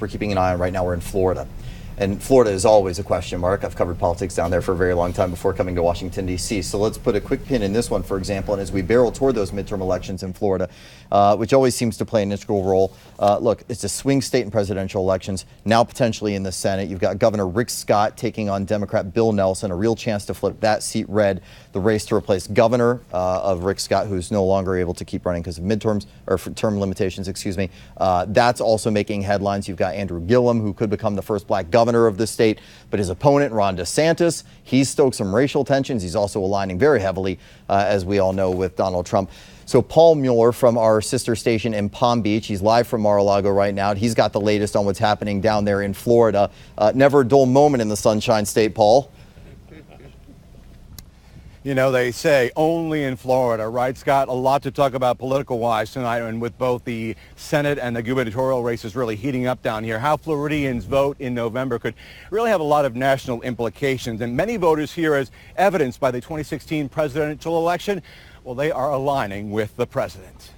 we're keeping an eye on right now. We're in Florida. And Florida is always a question mark. I've covered politics down there for a very long time before coming to Washington, D.C. So let's put a quick pin in this one, for example. And as we barrel toward those midterm elections in Florida, which always seems to play an integral role. Look, it's a swing state in presidential elections, now potentially in the Senate. You've got Governor Rick Scott taking on Democrat Bill Nelson, a real chance to flip that seat red. The race to replace Governor of Rick Scott, who's no longer able to keep running because of midterms, or for term limitations, excuse me. That's also making headlines. You've got Andrew Gillum, who could become the first black governor of the state, but his opponent, Ron DeSantis, he's stoked some racial tensions. He's also aligning very heavily, as we all know, with Donald Trump. So Paul Mueller from our sister station in Palm Beach, he's live from Mar-a-Lago right now. He's got the latest on what's happening down there in Florida. Never a dull moment in the Sunshine State, Paul. You know, they say only in Florida, right, Scott? A lot to talk about political-wise tonight, and with both the Senate and the gubernatorial races really heating up down here. How Floridians vote in November could really have a lot of national implications, and many voters here, as evidenced by the 2016 presidential election, well, they are aligning with the president.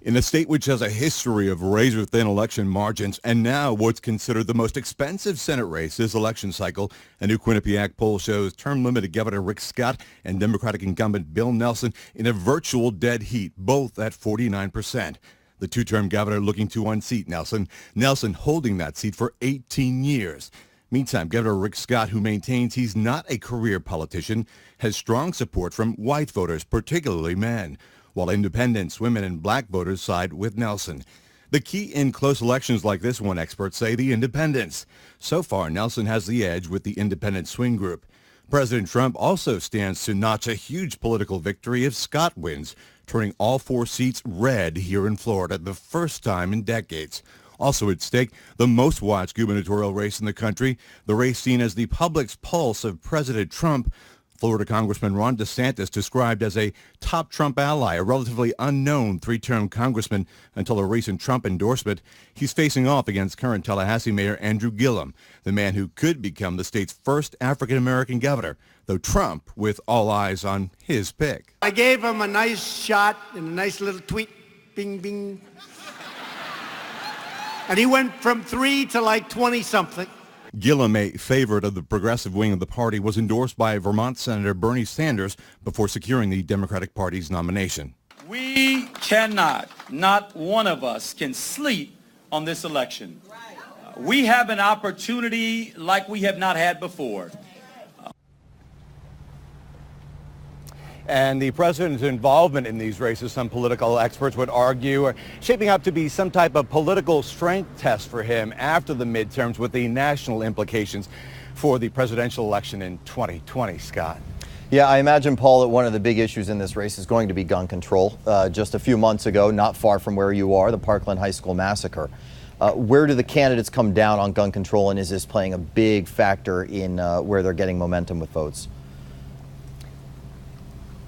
In a state which has a history of razor-thin election margins and now what's considered the most expensive Senate race this election cycle, a new Quinnipiac poll shows term-limited Governor Rick Scott and Democratic incumbent Bill Nelson in a virtual dead heat, both at 49%. The two-term governor looking to unseat Nelson. Nelson holding that seat for 18 years. Meantime, Governor Rick Scott, who maintains he's not a career politician, has strong support from white voters, particularly men, while independents, women, and black voters side with Nelson. The key in close elections like this one, experts say, the independents. So far, Nelson has the edge with the independent swing group. President Trump also stands to notch a huge political victory if Scott wins, turning all 4 seats red here in Florida, the first time in decades. Also at stake, the most watched gubernatorial race in the country, the race seen as the public's pulse of President Trump. Florida Congressman Ron DeSantis, described as a top Trump ally, a relatively unknown 3-term congressman until a recent Trump endorsement. He's facing off against current Tallahassee Mayor Andrew Gillum, the man who could become the state's first African-American governor, though Trump with all eyes on his pick. I gave him a nice shot and a nice little tweet, bing, bing. And he went from 3 to like 20-something. Gillum, a favorite of the progressive wing of the party, was endorsed by Vermont Senator Bernie Sanders before securing the Democratic Party's nomination. We cannot, not one of us can sleep on this election. We have an opportunity like we have not had before. And the president's involvement in these races, some political experts would argue, are shaping up to be some type of political strength test for him after the midterms, with the national implications for the presidential election in 2020, Scott. Yeah, I imagine, Paul, that one of the big issues in this race is going to be gun control. Just a few months ago, not far from where you are, the Parkland High School massacre. Where do the candidates come down on gun control, and is this playing a big factor in where they're getting momentum with votes?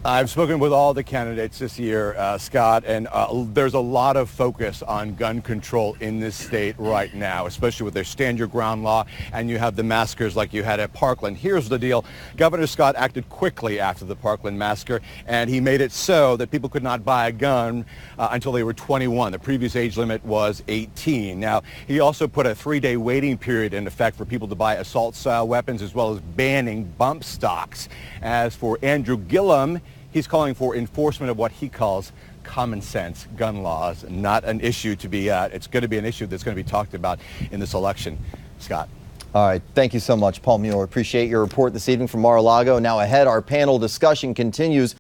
I've spoken with all the candidates this year, Scott, and there's a lot of focus on gun control in this state right now, especially with their stand your ground law, and you have the massacres like you had at Parkland. Here's the deal. Governor Scott acted quickly after the Parkland massacre, and he made it so that people could not buy a gun until they were 21. The previous age limit was 18. Now, he also put a 3-day waiting period in effect for people to buy assault-style weapons, as well as banning bump stocks. As for Andrew Gillum, he's calling for enforcement of what he calls common sense gun laws. Not an issue to be, it's going to be an issue that's going to be talked about in this election. Scott. All right. Thank you so much, Paul Mueller. Appreciate your report this evening from Mar-a-Lago. Now ahead, our panel discussion continues.